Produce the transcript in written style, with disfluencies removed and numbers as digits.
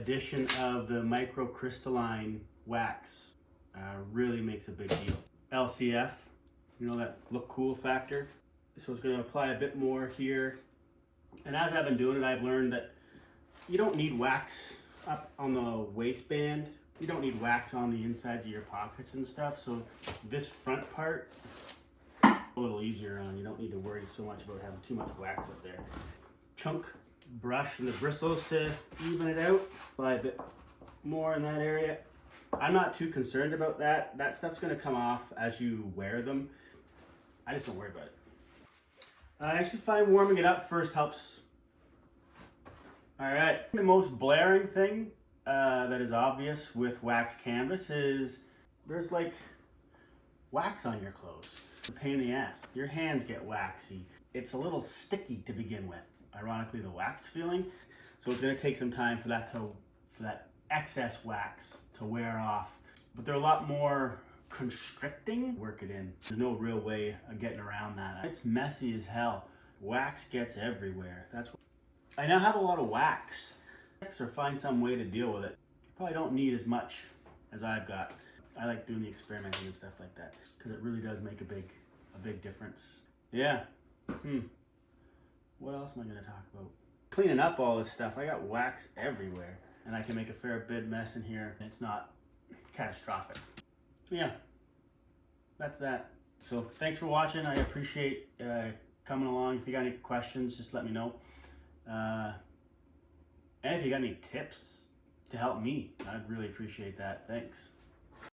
addition of the microcrystalline wax really makes a big deal. LCF, you know, that look cool factor. So it's going to apply a bit more here. And as I've been doing it, I've learned that you don't need wax up on the waistband. You don't need wax on the insides of your pockets and stuff. So this front part, a little easier on. You don't need to worry so much about having too much wax up there. Chunk brush and the bristles to even it out. Apply a bit more in that area. I'm not too concerned about that. That stuff's going to come off as you wear them. I just don't worry about it. I actually find warming it up first helps. All right, the most blaring thing that is obvious with wax canvas is there's like wax on your clothes. It's a pain in the ass. Your hands get waxy. It's a little sticky to begin with. Ironically, the waxed feeling. So it's going to take some time for that excess wax to wear off. But they're a lot more constricting. Work it in. There's no real way of getting around that. It's messy as hell. Wax gets everywhere. That's what I now have a lot of wax. Or find some way to deal with it. You probably don't need as much as I've got. I like doing the experimenting and stuff like that because it really does make a big difference. Yeah. What else am I going to talk about? Cleaning up all this stuff. I got wax everywhere, and I can make a fair bit mess in here. It's not catastrophic. Yeah. That's that. So thanks for watching. I appreciate coming along. If you got any questions, just let me know. And if you got any tips to help me, I'd really appreciate that. Thanks.